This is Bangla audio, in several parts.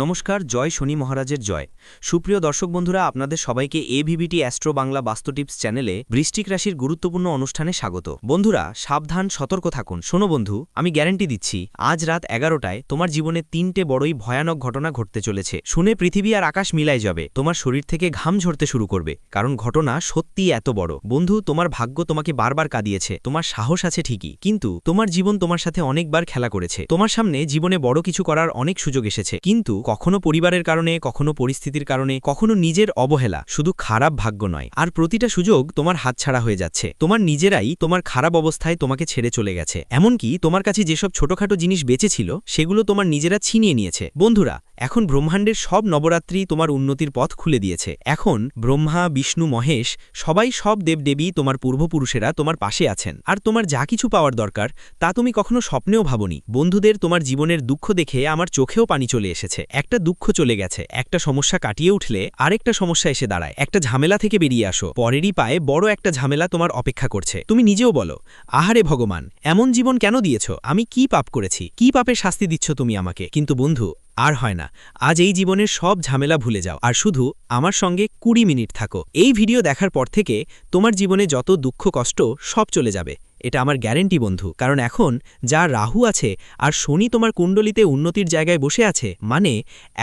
নমস্কার, জয় শনি মহারাজের জয়। সুপ্রিয় দর্শক বন্ধুরা, আপনাদের সবাইকে এভিভিটি অ্যাস্ট্রো বাংলা বাস্তু টিপস চ্যানেলে বৃশ্চিক রাশির গুরুত্বপূর্ণ অনুষ্ঠানে স্বাগত। বন্ধুরা, সাবধান, সতর্ক থাকুন। শোনো বন্ধু, আমি গ্যারান্টি দিচ্ছি, আজ রাত 11টায় তোমার জীবনে 3টে বড়ই ভয়ানক ঘটনা ঘটতে চলেছে। শুনে পৃথিবী আর আকাশ মিলাই যাবে, তোমার শরীর থেকে ঘাম ঝরতে শুরু করবে, কারণ ঘটনা সত্যিই এত বড়। বন্ধু, তোমার ভাগ্য তোমাকে বারবার কাঁদিয়েছে, তোমার সাহস আছে ঠিকই, কিন্তু তোমার জীবন তোমার সাথে অনেকবার খেলা করেছে। তোমার সামনে জীবনে বড় কিছু করার অনেক সুযোগ এসেছে, কিন্তু কখনো পরিবারের কারণে, কখনো পরিস্থিতির কারণে, কখনো নিজের অবহেলা। শুধু খারাপ ভাগ্য নয়, আর প্রতিটা সুযোগ তোমার হাতছাড়া হয়ে যাচ্ছে। তোমার নিজেরাই তোমার খারাপ অবস্থায় তোমাকে ছেড়ে চলে গেছে। এমনকি তোমার কাছে যেসব ছোটখাটো জিনিস বেঁচে ছিল, সেগুলো তোমার নিজেরা ছিনিয়ে নিয়েছে। বন্ধুরা, এখন ব্রহ্মাণ্ডের সব নবরাত্রি তোমার উন্নতির পথ খুলে দিয়েছে। এখন ব্রহ্মা, বিষ্ণু, মহেশ, সবাই, সব দেবদেবী, তোমার পূর্বপুরুষেরা তোমার পাশে আছেন। আর তোমার যা কিছু পাওয়ার দরকার তা তুমি কখনো স্বপ্নেও ভাবনি। বন্ধুদের, তোমার জীবনের দুঃখ দেখে আমার চোখেও পানি চলে এসেছে। একটা দুঃখ চলে গেছে, একটা সমস্যা কাটিয়ে উঠলে আরেকটা সমস্যা এসে দাঁড়ায়। একটা ঝামেলা থেকে বেরিয়ে আসো, পরেরই পায়ে বড় একটা ঝামেলা তোমার অপেক্ষা করছে। তুমি নিজেও বলো, আহারে ভগবান, এমন জীবন কেন দিয়েছ? আমি কি পাপ করেছি? কি পাপের শাস্তি দিচ্ছ তুমি আমাকে? কিন্তু বন্ধু, আর হয় না। আজ এই জীবনের সব ঝামেলা ভুলে যাও, আর শুধু আমার সঙ্গে 20 মিনিট থাকো। এই ভিডিও দেখার পর থেকে তোমার জীবনে যত দুঃখ কষ্ট সব চলে যাবে, এটা আমার গ্যারেন্টি বন্ধু। কারণ এখন যা রাহু আছে আর শনি তোমার কুণ্ডলিতে উন্নতির জায়গায় বসে আছে, মানে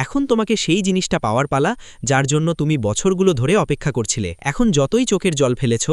এখন তোমাকে সেই জিনিসটা পাওয়ার পালা, যার জন্য তুমি বছরগুলো ধরে অপেক্ষা করছিলে। এখন যতই চোখের জল ফেলেছ,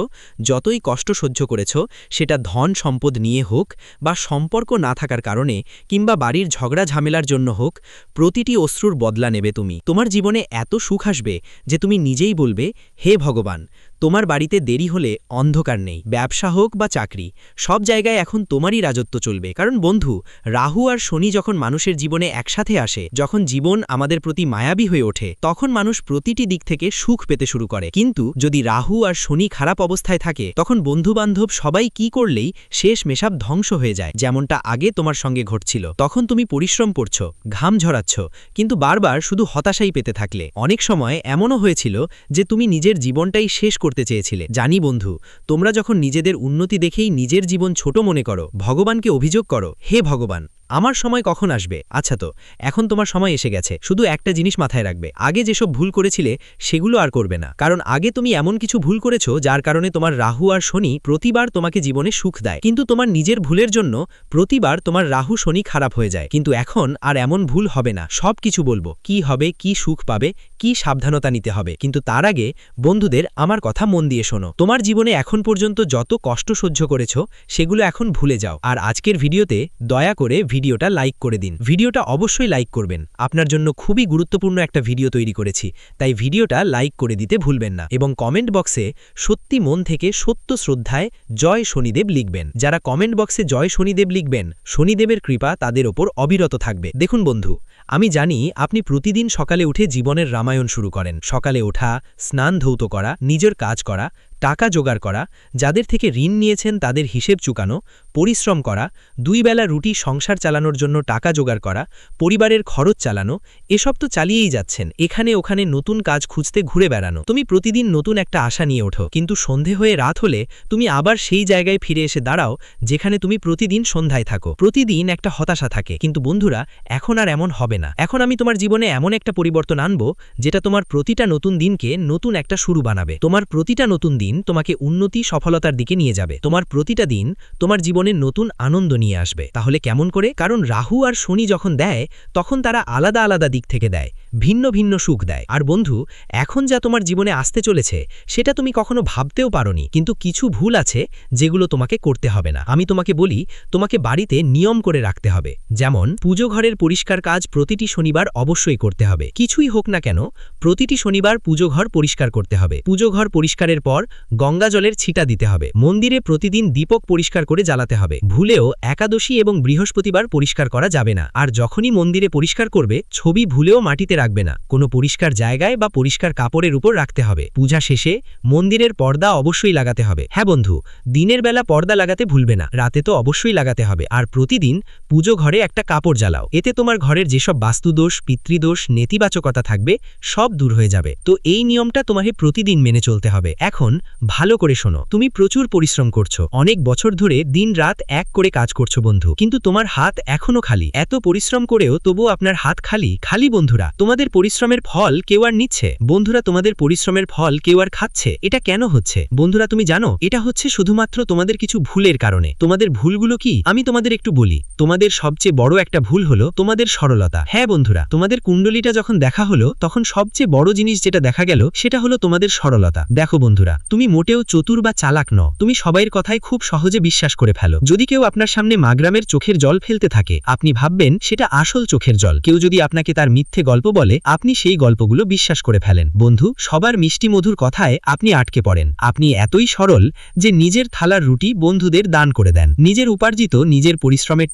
যতই কষ্ট সহ্য করেছ, সেটা ধন সম্পদ নিয়ে হোক, বা সম্পর্ক না থাকার কারণে, কিংবা বাড়ির ঝগড়া ঝামেলার জন্য হোক, প্রতিটি অশ্রুর বদলা নেবে তুমি। তোমার জীবনে এত সুখ আসবে যে তুমি নিজেই বলবে, হে ভগবান, তোমার বাড়িতে দেরি হলে অন্ধকার নেই। ব্যবসা হোক বা চাকরি, সব জায়গায় এখন তোমারই রাজত্ব চলবে। কারণ বন্ধু, রাহু আর শনি যখন মানুষের জীবনে একসাথে আসে, যখন জীবন আমাদের প্রতি মায়াবী হয়ে ওঠে, তখন মানুষ প্রতিটি দিক থেকে সুখ পেতে শুরু করে। কিন্তু যদি রাহু আর শনি খারাপ অবস্থায় থাকে, তখন বন্ধুবান্ধব সবাই কি করলেই শেষ মেশাব ধ্বংস হয়ে যায়। যেমনটা আগে তোমার সঙ্গে ঘটছিল। তখন তুমি পরিশ্রম করছ, ঘাম ঝরাচ্ছ, কিন্তু বারবার শুধু হতাশাই পেতে থাকলে। অনেক সময় এমনও হয়েছিল যে তুমি নিজের জীবনটাই শেষ করতে চেয়েছিলে। জানি বন্ধু, তোমরা যখন নিজেদের উন্নতি দেখেই নিজের জীবন ছোট মনে করো, ভগবানকে অভিযোগ করো, হে ভগবান, আমার সময় কখন আসবে? আচ্ছা, তো এখন তোমার সময় এসে গেছে। শুধু একটা জিনিস মাথায় রাখবে, আগে যেসব ভুল করেছিলে সেগুলো আর করবে না। কারণ আগে তুমি এমন কিছু ভুল করেছো যার কারণে তোমার রাহু আর শনি প্রতিবার তোমাকে জীবনে সুখ দেয়, কিন্তু তোমার নিজের ভুলের জন্য প্রতিবার তোমার রাহু শনি খারাপ হয়ে যায়। কিন্তু এখন আর এমন ভুল হবে না। সব কিছু বলবো, কি হবে, কি সুখ পাবে, কি সাবধানতা নিতে হবে। কিন্তু তার আগে বন্ধুদের, আমার কথা মন দিয়ে শোনো। তোমার জীবনে এখন পর্যন্ত যত কষ্ট সহ্য করেছো, সেগুলো এখন ভুলে যাও। আর আজকের ভিডিওতে দয়া করে ভিডিওটা লাইক করে দিন। ভিডিওটা অবশ্যই লাইক করবেন। আপনার জন্য খুবই গুরুত্বপূর্ণ একটা ভিডিও তৈরি করেছি, তাই ভিডিওটা লাইক করে দিতে ভুলবেন না। এবং কমেন্ট বক্সে সত্যি মন থেকে সত্য শ্রদ্ধায় জয় শনিদেব লিখবেন। যারা কমেন্ট বক্সে জয় শনিদেব লিখবেন, শনিদেবের কৃপা তাদের ওপর অবিরত থাকবে। দেখুন বন্ধু, আমি জানি আপনি প্রতিদিন সকালে উঠে জীবনের রামায়ণ শুরু করেন। সকালে ওঠা, স্নান ধৌত করা, নিজের কাজ করা, টাকা জোগাড় করা, যাদের থেকে ঋণ নিয়েছেন তাদের হিসেব চুকানো, পরিশ্রম করা, 2 বেলা রুটি সংসার চালানোর জন্য টাকা জোগাড় করা, পরিবারের খরচ চালানো, এসব তো চালিয়েই যাচ্ছেন। এখানে ওখানে নতুন কাজ খুঁজতে ঘুরে বেড়ানো। তুমি প্রতিদিন নতুন একটা আশা নিয়ে ওঠো, কিন্তু সন্ধে হয়ে রাত হলে তুমি আবার সেই জায়গায় ফিরে এসে দাঁড়াও যেখানে তুমি প্রতিদিন সন্ধ্যায় থাকো। প্রতিদিন একটা হতাশা থাকে। কিন্তু বন্ধুরা, এখন আর এমন হবে না। এখন আমি তোমার জীবনে এমন একটা পরিবর্তন আনবো যেটা তোমার প্রতিটা নতুন দিনকে নতুন একটা শুরু বানাবে। তোমার প্রতিটা নতুন দিন তোমাকে উন্নতি, সফলতার দিকে নিয়ে যাবে। তোমার প্রতিটা দিন তোমার জীবনে নতুন আনন্দ নিয়ে আসবে। তাহলে কেমন করে? কারণ রাহু আর শনি যখন দেয়, তখন তারা আলাদা আলাদা দিক থেকে দেয়, ভিন্ন ভিন্ন সুখ দেয়। আর বন্ধু, এখন যা তোমার জীবনে আসতে চলেছে সেটা তুমি কখনো ভাবতেও পারোনি। কিন্তু কিছু ভুল আছে যেগুলো তোমাকে করতে হবে না। আমি তোমাকে বলি, তোমাকে বাড়িতে নিয়ম করে রাখতে হবে। যেমন পুজো ঘরের পরিষ্কার কাজ প্রতিটি শনিবার অবশ্যই করতে হবে। কিছুই হোক না কেন, প্রতিটি শনিবার পুজো ঘর পরিষ্কার করতে হবে। পুজো ঘর পরিষ্কারের পর গঙ্গা জলের ছিটা দিতে হবে। মন্দিরে প্রতিদিন দীপক পরিষ্কার করে জ্বালাতে হবে। ভুলেও একাদশী এবং বৃহস্পতিবার পরিষ্কার করা যাবে না। আর যখনই মন্দিরে পরিষ্কার করবে, ছবি ভুলেও মাটিতে রাখবে না, কোনো পরিষ্কার জায়গায় বা পরিষ্কার কাপড়ের উপর রাখতে হবে। পূজা শেষে মন্দিরের পর্দা অবশ্যই লাগাতে হবে। হ্যাঁ বন্ধু, দিনের বেলা পর্দা লাগাতে ভুলবে না, রাতে তো অবশ্যই লাগাতে হবে। আর প্রতিদিন পুজো ঘরে একটা কাপড় জ্বালাও, এতে তোমার ঘরের যেসব বাস্তুদোষ, পিতৃদোষ, নেতিবাচকতা থাকবে সব দূর হয়ে যাবে। তো এই নিয়মটা তোমাকে প্রতিদিন মেনে চলতে হবে। এখন ভালো করে শোনো, তুমি প্রচুর পরিশ্রম করছো, অনেক বছর ধরে দিন রাত এক করে কাজ করছো বন্ধু, কিন্তু তোমার হাত এখনো খালি। এত পরিশ্রম করেও তবু আপনার হাত খালি খালি। বন্ধুরা, তোমাদের পরিশ্রমের ফল কেউ আর নিচ্ছে? বন্ধুরা, তোমাদের পরিশ্রমের ফল কেউ আর খাচ্ছে? এটা কেন হচ্ছে বন্ধুরা, তুমি জানো? এটা হচ্ছে শুধুমাত্র তোমাদের কিছু ভুলের কারণে। তোমাদের ভুলগুলো কি আমি তোমাদের একটু বলি। তোমাদের সবচেয়ে বড় একটা ভুল হলো তোমাদের সরলতা। হ্যাঁ বন্ধুরা, তোমাদের কুণ্ডলিটা যখন দেখা হলো তখন সবচেয়ে বড় জিনিস যেটা দেখা গেল সেটা হলো তোমাদের সরলতা। দেখো বন্ধুরা, তুমি মোটেও চতুর বা চালাক নও, তুমি সবাইয়ের কথায় খুব সহজে বিশ্বাস করে ফেলো। যদি কেউ আপনার সামনে মাগরামের চোখের জল ফেলতে থাকে, আপনি ভাববেন সেটা আসল চোখের জল। কেউ যদি আপনাকে তার মিথ্যে গল্প বলে, আপনি সেই গল্পগুলো বিশ্বাস করে ফেলেন। বন্ধু, সবার মিষ্টি মধুর কথায় আপনি আটকে পড়েন। আপনি এতই সরল যে নিজের থালার রুটি বন্ধুদের দান করে দেন। নিজের উপার্জিত, নিজের পরিশ্রমের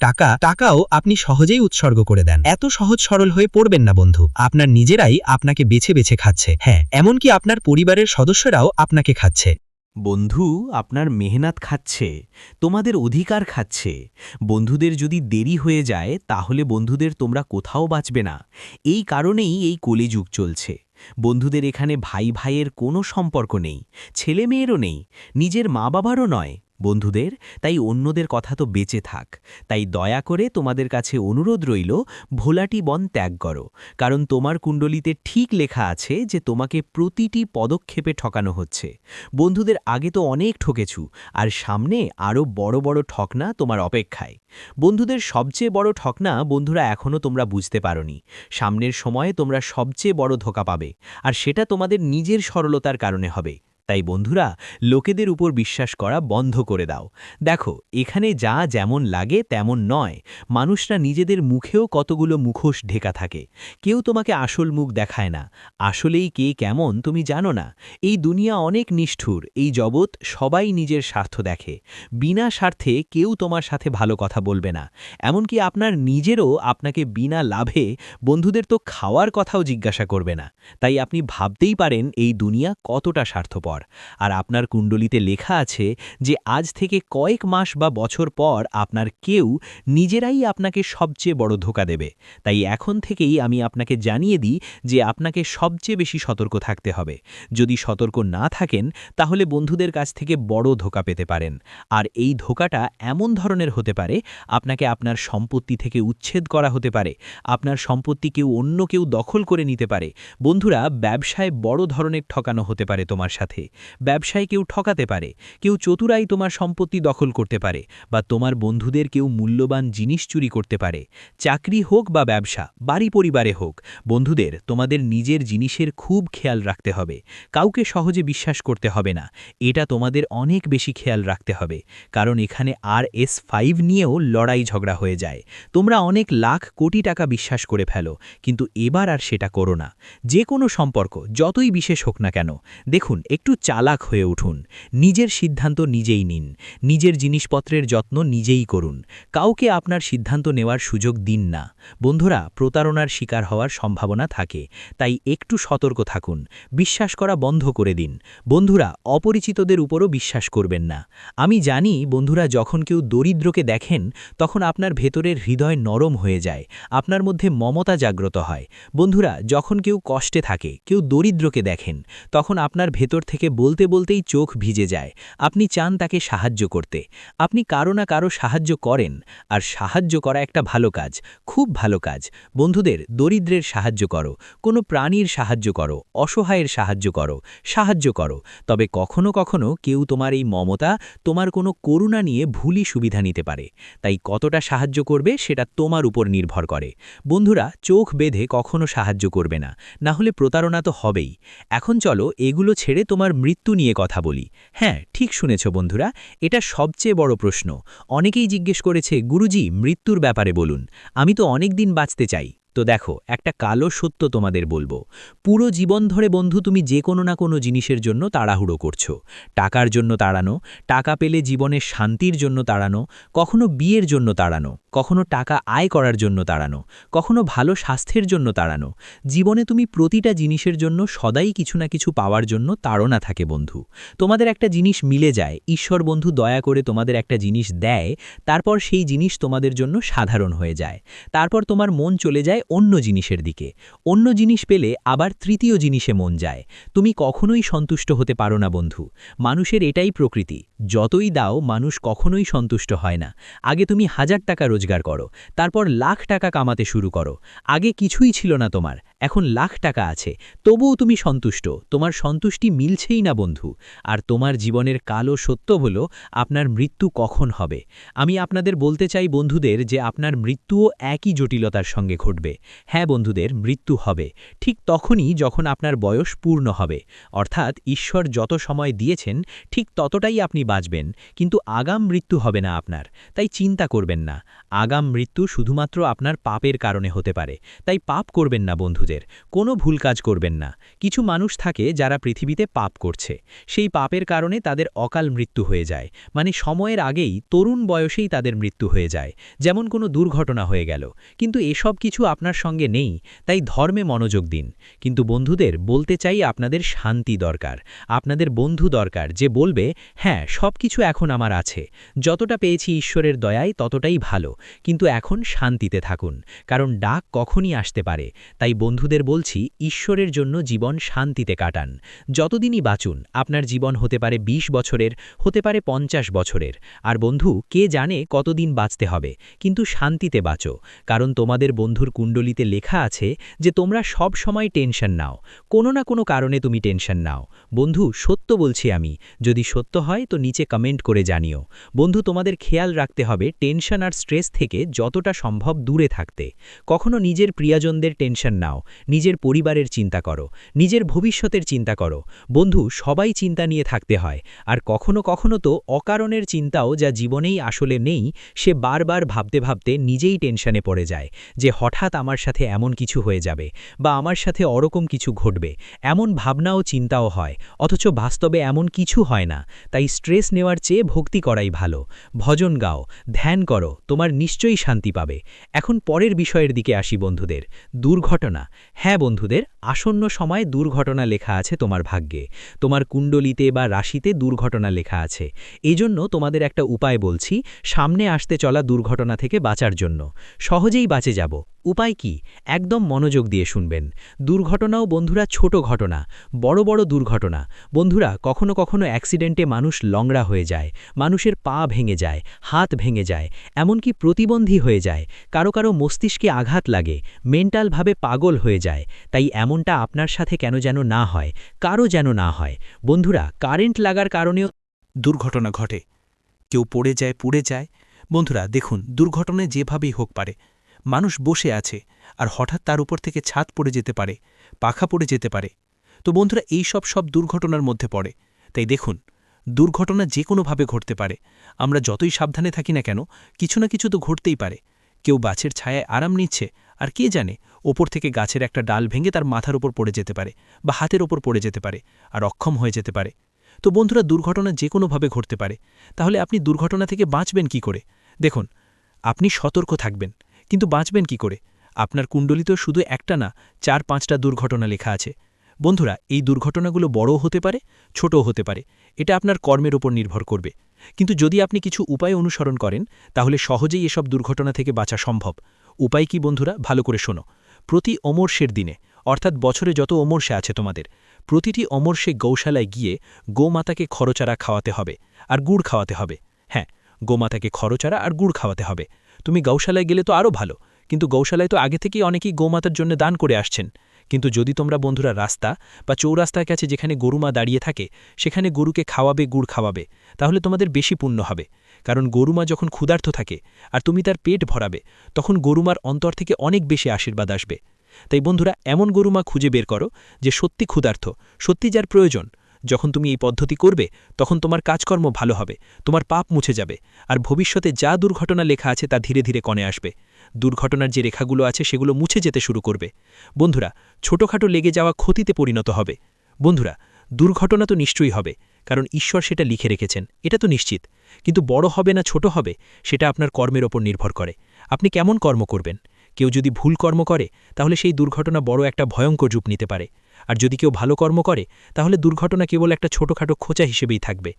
টাকাও আপনি সহজেই উৎসর্গ করে দেন। এত সহজ সরল হয়ে পড়বেন না বন্ধু, আপনার নিজেরাই আপনাকে বেছে বেছে খাচ্ছে। হ্যাঁ, এমনকি আপনার পরিবারের সদস্যরাও আপনাকে খাচ্ছে। বন্ধু, আপনার মেহনত খাচ্ছে, তোমাদের অধিকার খাচ্ছে। বন্ধুদের যদি দেরি হয়ে যায় তাহলে বন্ধুদের তোমরা কোথাও বাঁচবে না। এই কারণেই এই কলিযুগ চলছে। বন্ধুদের এখানে ভাই ভাইয়ের কোনো সম্পর্ক নেই, ছেলে মেয়েরও নেই, নিজের মা বাবারও নয় বন্ধুদের। তাই অন্যদের কথা তো বেঁচে থাক। তাই দয়া করে তোমাদের কাছে অনুরোধ রইল, ভোলাটি বন ত্যাগ করো। কারণ তোমার কুণ্ডলিতে ঠিক লেখা আছে যে তোমাকে প্রতিটি পদক্ষেপে ঠকানো হচ্ছে। বন্ধুদের আগে তো অনেক ঠকেছু, আর সামনে আরও বড় বড় ঠকনা তোমার অপেক্ষায়। বন্ধুদের সবচেয়ে বড় ঠকনা বন্ধুরা এখনও তোমরা বুঝতে পারোনি। সামনের সময়ে তোমরা সবচেয়ে বড় ধোঁকা পাবে, আর সেটা তোমাদের নিজের সরলতার কারণে হবে। তাই বন্ধুরা, লোকেদের উপর বিশ্বাস করা বন্ধ করে দাও। দেখো, এখানে যা যেমন লাগে তেমন নয়। মানুষরা নিজেদের মুখেও কতগুলো মুখোশ ঢেকা থাকে। কেউ তোমাকে আসল মুখ দেখায় না। আসলেই কে কেমন তুমি জানো না। এই দুনিয়া অনেক নিষ্ঠুর, এই জগৎ সবাই নিজের স্বার্থ দেখে। বিনা স্বার্থে কেউ তোমার সাথে ভালো কথা বলবে না। এমনকি আপনার নিজেরও আপনাকে বিনা লাভে বন্ধুদের তো খাওয়ার কথাও জিজ্ঞাসা করবে না। তাই আপনি ভাবতেই পারেন এই দুনিয়া কতটা স্বার্থপর। আর আপনার কুণ্ডলিতে লেখা আছে যে আজ থেকে কয়েক মাস বা বছর পর আপনার কেউ নিজেরাই আপনাকে সবচেয়ে বড় ধোঁকা দেবে। তাই এখন থেকেই আমি আপনাকে জানিয়ে দিই যে আপনাকে সবচেয়ে বেশি সতর্ক থাকতে হবে। যদি সতর্ক না থাকেন তাহলে বন্ধুদের কাছ থেকে বড় ধোঁকা পেতে পারেন। আর এই ধোঁকাটা এমন ধরনের হতে পারে, আপনাকে আপনার সম্পত্তি থেকে উচ্ছেদ করা হতে পারে, আপনার সম্পত্তি অন্য কেউ দখল করে নিতে পারে। বন্ধুরা, ব্যবসায় বড় ধরনের ঠকানো হতে পারে তোমার সাথে। ব্যবসায় কেউ ঠকাতে পারে, কেউ চতুরাই তোমার সম্পত্তি দখল করতে পারে, বা তোমার বন্ধুদের কেউ মূল্যবান জিনিস চুরি করতে পারে। চাকরি হোক বা ব্যবসা, বাড়ি পরিবারে হোক, বন্ধুদের তোমাদের নিজের জিনিসের খুব খেয়াল রাখতে হবে। কাউকে সহজে বিশ্বাস করতে হবে না, এটা তোমাদের অনেক বেশি খেয়াল রাখতে হবে। কারণ এখানে RS5 নিয়েও লড়াই ঝগড়া হয়ে যায়। তোমরা অনেক লাখ কোটি টাকা বিশ্বাস করে ফেলো, কিন্তু এবার আর সেটা করো না। যে কোনো সম্পর্ক যতই বিশেষ হোক না কেন, দেখুন, একটু চালাক হয়ে উঠুন। নিজের সিদ্ধান্ত নিজেই নিন, নিজের জিনিসপত্রের যত্ন নিজেই করুন। কাউকে আপনার সিদ্ধান্ত নেওয়ার সুযোগ দিন না। বন্ধুরা, প্রতারণার শিকার হওয়ার সম্ভাবনা থাকে, তাই একটু সতর্ক থাকুন। বিশ্বাস করা বন্ধ করে দিন। বন্ধুরা, অপরিচিতদের উপরও বিশ্বাস করবেন না। আমি জানি বন্ধুরা, যখন কেউ দরিদ্রকে দেখেন তখন আপনার ভেতরের হৃদয় নরম হয়ে যায়, আপনার মধ্যে মমতা জাগ্রত হয়। বন্ধুরা, যখন কেউ কষ্টে থাকে, কেউ দরিদ্রকে দেখেন, তখন আপনার ভেতর থেকে বলতে বলতেই চোখ ভিজে যায়। আপনি চান তাকে সাহায্য করতে। আপনি কারো না কারো সাহায্য করেন, আর সাহায্য করা একটা ভালো কাজ, খুব ভালো কাজ। বন্ধুদের, দরিদ্রের সাহায্য করো, কোনো প্রাণীর সাহায্য করো, অসহায়ের সাহায্য করো। তবে কখনো কখনো কেউ তোমার এই মমতা, তোমার কোনো করুণা নিয়ে ভুলই সুবিধা নিতে পারে। তাই কতটা সাহায্য করবে সেটা তোমার উপর নির্ভর করে। বন্ধুরা, চোখ বেঁধে কখনো সাহায্য করবে না, না হলে প্রতারণা তো হবেই। এখন চলো এগুলো ছেড়ে তোমার মৃত্যু নিয়ে কথা বলি। হ্যাঁ, ঠিক শুনেছ বন্ধুরা, এটা সবচেয়ে বড় প্রশ্ন। অনেকেই জিজ্ঞেস করেছে, গুরুজি, মৃত্যুর ব্যাপারে বলুন, আমি তো অনেক দিন বাঁচতে চাই। তো দেখো, একটা কালো সত্য তোমাদের বলবো। পুরো জীবন ধরে বন্ধু তুমি যে কোনো না কোনো জিনিসের জন্য তাড়াহুড়ো করছো। টাকার জন্য তাড়ানো, টাকা পেলে জীবনের শান্তির জন্য তাড়ানো, কখনো বিয়ের জন্য তাড়ানো, কখনো টাকা আয় করার জন্য তাড়ানো, কখনো ভালো স্বাস্থ্যের জন্য তাড়ানো। জীবনে তুমি প্রতিটা জিনিসের জন্য সদাই কিছু না কিছু পাওয়ার জন্য তাড়না থাকে বন্ধু। তোমাদের একটা জিনিস মিলে যায়, ঈশ্বর বন্ধু দয়া করে তোমাদের একটা জিনিস দেয়, তারপর সেই জিনিস তোমাদের জন্য সাধারণ হয়ে যায়। তারপর তোমার মন চলে যায় অন্য জিনিসের দিকে। অন্য জিনিস পেলে আবার তৃতীয় জিনিসে মন যায়। তুমি কখনোই সন্তুষ্ট হতে পারো না বন্ধু। মানুষের এটাই প্রকৃতি, যতই দাও মানুষ কখনোই সন্তুষ্ট হয় না। আগে তুমি 1000 টাকা রোজগার করো, তারপর লাখ টাকা কামাতে শুরু করো। আগে কিছুই ছিল না তোমার, এখন লাখ টাকা আছে, তবুও তুমি সন্তুষ্ট। তোমার সন্তুষ্টি মিলছেই না বন্ধু। আর তোমার জীবনের কালো সত্য হলো আপনার মৃত্যু কখন হবে। আমি আপনাদের বলতে চাই বন্ধুদের যে আপনার মৃত্যুও একই জটিলতার সঙ্গে ঘটবে। হ্যাঁ বন্ধুদের, মৃত্যু হবে ঠিক তখনই যখন আপনার বয়স পূর্ণ হবে। অর্থাৎ ঈশ্বর যত সময় দিয়েছেন ঠিক ততটাই আপনি বাঁচবেন, কিন্তু আগাম মৃত্যু হবে না আপনার। তাই চিন্তা করবেন না। আগাম মৃত্যু শুধুমাত্র আপনার পাপের কারণে হতে পারে। তাই পাপ করবেন না বন্ধুদের, কোনো ভুল কাজ করবেন না। কিছু মানুষ থাকে যারা পৃথিবীতে পাপ করছে, সেই পাপের কারণে তাদের অকাল মৃত্যু হয়ে যায়, মানে সময়ের আগেই তরুণ বয়সেই তাদের মৃত্যু হয়ে যায়, যেমন কোনো দুর্ঘটনা হয়ে গেল। কিন্তু এসব কিছু আপনার সঙ্গে নেই, তাই ধর্মে মনোযোগ দিন। কিন্তু বন্ধুদের বলতে চাই, আপনাদের শান্তি দরকার, আপনাদের বন্ধু দরকার যে বলবে হ্যাঁ সব কিছু এখন আমার আছে, যতটা পেয়েছি ঈশ্বরের দয়ায় ততটাই ভালো, কিন্তু এখন শান্তিতে থাকুন, কারণ ডাক কখনই আসতে পারে। তাই বন্ধুদের বলছি, ঈশ্বরের জন্য জীবন শান্তিতে কাটান। যতদিনই বাঁচুন, আপনার জীবন হতে পারে 20 বছরের, হতে পারে 50 বছরের। আর বন্ধু, কে জানে কতদিন বাঁচতে হবে, কিন্তু শান্তিতে বাঁচো। কারণ তোমাদের বন্ধুর কুণ্ডলিতে লেখা আছে যে তোমরা সব সময় টেনশন নাও, কোনো না কোনো কারণে তুমি টেনশন নাও। বন্ধু, সত্য বলছি আমি, যদি সত্য হয় তো নিচে কমেন্ট করে জানিও। বন্ধু, তোমাদের খেয়াল রাখতে হবে টেনশন আর স্ট্রেস থেকে যতটা সম্ভব দূরে থাকতে। কখনো নিজের প্রিয়জনদের টেনশন নাও, নিজের পরিবারের চিন্তা করো, নিজের ভবিষ্যতের চিন্তা করো। বন্ধু, সবাই চিন্তা নিয়ে থাকতে হয়, আর কখনো কখনো তো অকারণের চিন্তাও যা জীবনেই আসলে নেই, সে বারবার ভাবতে ভাবতে নিজেই টেনশনে পড়ে যায় যে হঠাৎ আমার সাথে এমন কিছু হয়ে যাবে বা আমার সাথে ওরকম কিছু ঘটবে। এমন ভাবনাও চিন্তাও হয়, অথচ বাস্তবে এমন কিছু হয় না। তাই স্ট্রেস নেওয়ার চেয়ে ভক্তি করাই ভালো। ভজন গাও, ধ্যান করো, তোমার নিশ্চয়ই শান্তি পাবে। এখন পরের বিষয়ের দিকে আসি বন্ধুদের, দুর্ঘটনা। হ্যাঁ বন্ধুদের, আসন্ন সময়ে দুর্ঘটনা লেখা আছে তোমার ভাগ্যে, তোমার কুণ্ডলিতে বা রাশিতে দুর্ঘটনা লেখা আছে। এজন্য তোমাদের একটা উপায় বলছি, সামনে আসতে চলা দুর্ঘটনা থেকে বাঁচার জন্য। সহজেই বাঁচে যাব। উপায় কি? একদম মনোযোগ দিয়ে শুনবেন। দুর্ঘটনাও বন্ধুরা ছোট ঘটনা, বড় বড় দুর্ঘটনা। বন্ধুরা, কখনো কখনো অ্যাক্সিডেন্টে মানুষ লংড়া হয়ে যায়, মানুষের পা ভেঙে যায়, হাত ভেঙে যায়, এমনকি প্রতিবন্ধী হয়ে যায়। কারো কারো মস্তিষ্কে আঘাত লাগে, মেন্টালভাবে পাগল হয়ে যায়। তাই এমনটা আপনার সাথে কেন যেন না হয়, কারো যেন না হয়। বন্ধুরা, কারেন্ট লাগার কারণেও দুর্ঘটনা ঘটে, কেউ পড়ে যায়, পুড়ে যায়। বন্ধুরা দেখুন, দুর্ঘটনায় যেভাবেই হোক পারে, মানুষ বসে আছে আর হঠাৎ তার উপর থেকে ছাদ পড়ে যেতে পারে, পাখা পড়ে যেতে পারে। তো বন্ধুরা, এই সব দুর্ঘটনার মধ্যে পড়ে। তাই দেখুন, দুর্ঘটনা যে কোনোভাবে ঘটতে পারে। আমরা যতই সাবধানে থাকি না কেন, কিছু না কিছু তো ঘটতেই পারে। কেউ গাছের ছায়ায় আরাম নিচ্ছে, আর কে জানে ওপর থেকে গাছের একটা ডাল ভেঙে তার মাথার ওপর পড়ে যেতে পারে বা হাতের ওপর পড়ে যেতে পারে আর অক্ষম হয়ে যেতে পারে। তো বন্ধুরা, দুর্ঘটনা যে কোনোভাবে ঘটতে পারে। তাহলে আপনি দুর্ঘটনা থেকে বাঁচবেন কি করে? দেখুন, আপনি সতর্ক থাকবেন, কিন্তু বাঁচবেন কি করে? আপনার কুণ্ডলিতেও শুধু একটা না, 4-5টা দুর্ঘটনা লেখা আছে। বন্ধুরা, এই দুর্ঘটনাগুলো বড়ও হতে পারে, ছোটও হতে পারে। এটা আপনার কর্মের উপর নির্ভর করবে। কিন্তু যদি আপনি কিছু উপায় অনুসরণ করেন, তাহলে সহজেই এসব দুর্ঘটনা থেকে বাঁচা সম্ভব। উপায় কি বন্ধুরা? ভালো করে শোনো। প্রতি অমর্ষের দিনে, অর্থাৎ বছরে যত অমর্ষে আছে তোমাদের, প্রতিটি অমর্ষে গৌশালায় গিয়ে গোমাতাকে খরচারা খাওয়াতে হবে আর গুড় খাওয়াতে হবে। হ্যাঁ, গোমাতাকে খরচারা আর গুড় খাওয়াতে হবে। তুমি গৌশালায় গেলে তো আরও ভালো, কিন্তু গৌশালায় তো আগে থেকেই অনেকেই গোমাতার জন্য দান করে আসছেন। কিন্তু যদি তোমরা বন্ধুরা রাস্তা বা চৌরাস্তার কাছে যেখানে গরুমা দাঁড়িয়ে থাকে সেখানে গরুকে খাওয়াবে, গুড় খাওয়াবে, তাহলে তোমাদের বেশি পুণ্য হবে। কারণ গরুমা যখন ক্ষুধার্ত থাকে আর তুমি তার পেট ভরাবে, তখন গরুমার অন্তর থেকে অনেক বেশি আশীর্বাদ আসবে। তাই বন্ধুরা, এমন গরুমা খুঁজে বের করো যে সত্যি ক্ষুধার্ত, সত্যি যার প্রয়োজন। যখন তুমি এই পদ্ধতি করবে, তখন তোমার কাজকর্ম ভালো হবে, তোমার পাপ মুছে যাবে, আর ভবিষ্যতে যা দুর্ঘটনা লেখা আছে তা ধীরে ধীরে কমে আসবে। দুর্ঘটনার যে রেখাগুলো আছে সেগুলো মুছে যেতে শুরু করবে। বন্ধুরা, ছোটখাটো লেগে যাওয়া ক্ষতিতে পরিণত হবে। বন্ধুরা, দুর্ঘটনা তো নিশ্চয়ই হবে, কারণ ঈশ্বর সেটা লিখে রেখেছেন, এটা তো নিশ্চিত। কিন্তু বড় হবে না ছোট হবে সেটা আপনার কর্মের ওপর নির্ভর করে। আপনি কেমন কর্ম করবেন? কেউ যদি ভুল কর্ম করে তাহলে সেই দুর্ঘটনা বড় একটা ভয়ঙ্কর রূপ নিতে পারে, আর যদি কেউ ভালো কর্ম করে তাহলে দুর্ঘটনা কেবল একটা ছোটখাটো খোঁচা হিসেবেই থাকবে।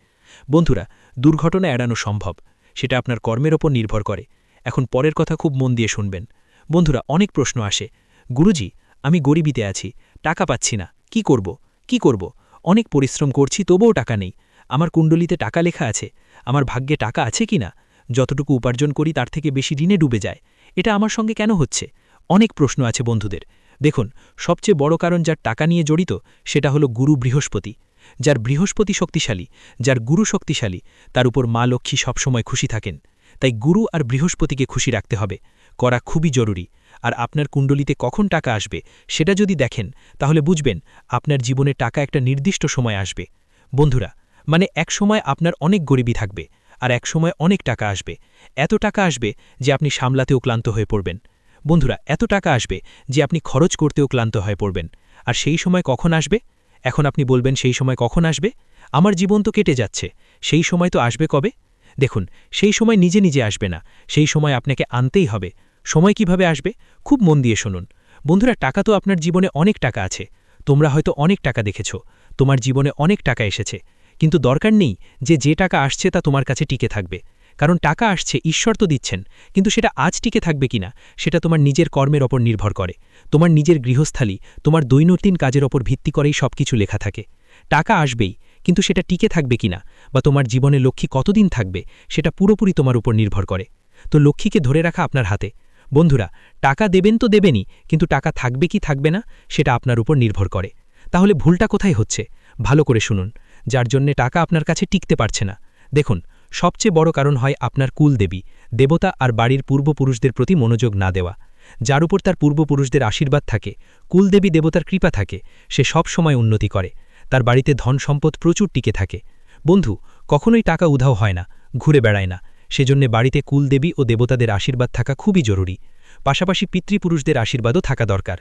বন্ধুরা, দুর্ঘটনা এড়ানো সম্ভব, সেটা আপনার কর্মের ওপর নির্ভর করে। এখন পরের কথা খুব মন দিয়ে শুনবেন। বন্ধুরা, অনেক প্রশ্ন আসে, গুরুজি, আমি গরিবিতে আছি, টাকা পাচ্ছি না, কি করব কি করব? অনেক পরিশ্রম করছি তবুও টাকা নেই। আমার কুণ্ডলিতে টাকা লেখা আছে, আমার ভাগ্যে টাকা আছে কি না? যতটুকু উপার্জন করি তার থেকে বেশি ঋণে ডুবে যায়। এটা আমার সঙ্গে কেন হচ্ছে? অনেক প্রশ্ন আছে বন্ধুদের। দেখুন, সবচেয়ে বড় কারণ যার টাকা নিয়ে জড়িত সেটা হলো গুরু বৃহস্পতি। যার বৃহস্পতি শক্তিশালী, যার গুরু শক্তিশালী, তার উপর মা লক্ষ্মী সবসময় খুশি থাকেন। তাই গুরু আর বৃহস্পতিকে খুশি রাখতে হবে, করা খুবই জরুরি। আর আপনার কুণ্ডলিতে কখন টাকা আসবে সেটা যদি দেখেন তাহলে বুঝবেন আপনার জীবনে টাকা একটা নির্দিষ্ট সময় আসবে। বন্ধুরা, মানে এক সময় আপনার অনেক গরিবী থাকবে, আর এক সময় অনেক টাকা আসবে। এত টাকা আসবে যে আপনি সামলাতেও ক্লান্ত হয়ে পড়বেন। বন্ধুরা, এত টাকা আসবে যে আপনি খরচ করতেও ক্লান্ত হয়ে পড়বেন। আর সেই সময় কখন আসবে? এখন আপনি বলবেন সেই সময় কখন আসবে? আমার জীবন তো কেটে যাচ্ছে, সেই সময় তো আসবে কবে? দেখুন, সেই সময় নিজে নিজে আসবে না, সেই সময় আপনাকে আনতেই হবে। সময় কিভাবে আসবে? খুব মন দিয়ে শুনুন। বন্ধুরা, টাকা তো আপনার জীবনে অনেক টাকা আছে। তোমরা হয়তো অনেক টাকা দেখেছ, তোমার জীবনে অনেক টাকা এসেছে, কিন্তু দরকার নেই যে টাকা আসছে তা তোমার কাছে টিকে থাকবে। কারণ টাকা আসছে, ঈশ্বর তো দিচ্ছেন, কিন্তু সেটা আজ টিকে থাকবে কিনা সেটা তোমার নিজের কর্মের ওপর নির্ভর করে। তোমার নিজের গৃহস্থালী, তোমার দৈনন্দিন কাজের ওপর ভিত্তি করেই সবকিছু লেখা থাকে। টাকা আসবেই, কিন্তু সেটা টিকে থাকবে কিনা বা তোমার জীবনে লক্ষ্মী কতদিন থাকবে সেটা পুরোপুরি তোমার উপর নির্ভর করে। তো লক্ষ্মীকে ধরে রাখা আপনার হাতে। বন্ধুরা, টাকা দেবেন তো দেবেনই, কিন্তু টাকা থাকবে কি থাকবে না সেটা আপনার উপর নির্ভর করে। তাহলে ভুলটা কোথায় হচ্ছে? ভালো করে শুনুন। যার জন্যে টাকা আপনার কাছে টিকতে পারছে না, দেখুন, সবচেয়ে বড় কারণ হয় আপনার কুলদেবী, দেবতা আর বাড়ির পূর্বপুরুষদের প্রতি মনোযোগ না দেওয়া। যার উপর তার পূর্বপুরুষদের আশীর্বাদ থাকে, কুলদেবী দেবতার কৃপা থাকে, সে সব সময় উন্নতি করে, তার বাড়িতে ধন সম্পদ প্রচুর টিকে থাকে। বন্ধু, কখনোই টাকা উধাও হয় না, ঘুরে বেড়ায় না। সেজন্যে বাড়িতে কুলদেবী ও দেবতাদের আশীর্বাদ থাকা খুবই জরুরি। পাশাপাশি পিতৃপুরুষদের আশীর্বাদও থাকা দরকার।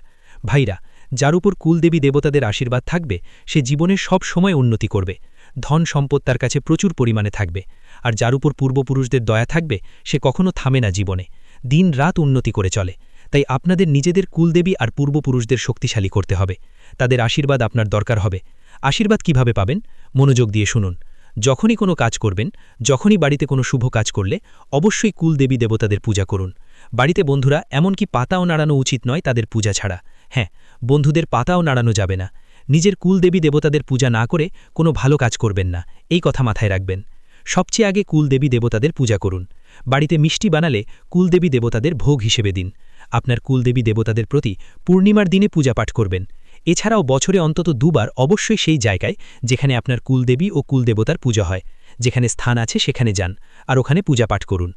ভাইরা, যার উপর কুলদেবী দেবতাদের আশীর্বাদ থাকবে সে জীবনে সব সময় উন্নতি করবে, ধন সম্পদ তার কাছে প্রচুর পরিমাণে থাকবে। আর যার উপর পূর্বপুরুষদের দয়া থাকবে সে কখনো থামে না জীবনে, দিন রাত উন্নতি করে চলে। তাই আপনাদের নিজেদের কুলদেবী আর পূর্বপুরুষদের শক্তিশালী করতে হবে, তাদের আশীর্বাদ আপনার দরকার হবে। আশীর্বাদ কিভাবে পাবেন? মনোযোগ দিয়ে শুনুন। যখনই কোনো কাজ করবেন, যখনই বাড়িতে কোনো শুভ কাজ করলে অবশ্যই কুলদেবী দেবতাদের পূজা করুন। বাড়িতে বন্ধুরা, এমনকি পাতাও নাড়ানো উচিত নয় তাদের পূজা ছাড়া। হ্যাঁ, বন্ধুদের পাতাও নাড়ানো যাবে না। নিজের কুলদেবী দেবতাদের পূজা না করে কোনো ভালো কাজ করবেন না, এই কথা মাথায় রাখবেন। সবচেয়ে আগে কুলদেবী দেবতাদের পূজা করুন। বাড়িতে মিষ্টি বানালে কুলদেবী দেবতাদের ভোগ হিসেবে দিন। আপনার কুলদেবী দেবতাদের প্রতি পূর্ণিমার দিনে পূজা পাঠ করবেন। এছাড়াও বছরে অন্তত দুবার অবশ্যই সেই জায়গায় যেখানে আপনার কুলদেবী ও কুলদেবতার পূজা হয়, যেখানে স্থান আছে সেখানে যান আর ওখানে পূজা পাঠ করুন।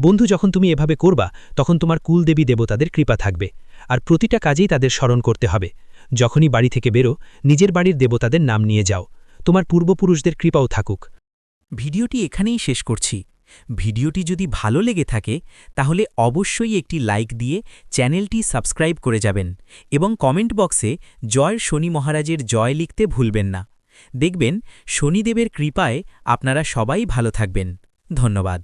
বন্ধু, যখন তুমি এভাবে করবা তখন তোমার কুলদেবী দেবতাদের কৃপা থাকবে, আর প্রতিটা কাজেই তাদের স্মরণ করতে হবে। যখনই বাড়ি থেকে বেরো, নিজের বাড়ির দেবতাদের নাম নিয়ে যাও, তোমার পূর্বপুরুষদের কৃপাও থাকুক। ভিডিওটি এখানেই শেষ করছি। ভিডিওটি যদি ভালো লেগে থাকে তাহলে অবশ্যই একটি লাইক দিয়ে চ্যানেলটি সাবস্ক্রাইব করে যাবেন এবং কমেন্ট বক্সে জয় শনি মহারাজের জয় লিখতে ভুলবেন না। দেখবেন শনিদেবের কৃপায় আপনারা সবাই ভালো থাকবেন। ধন্যবাদ।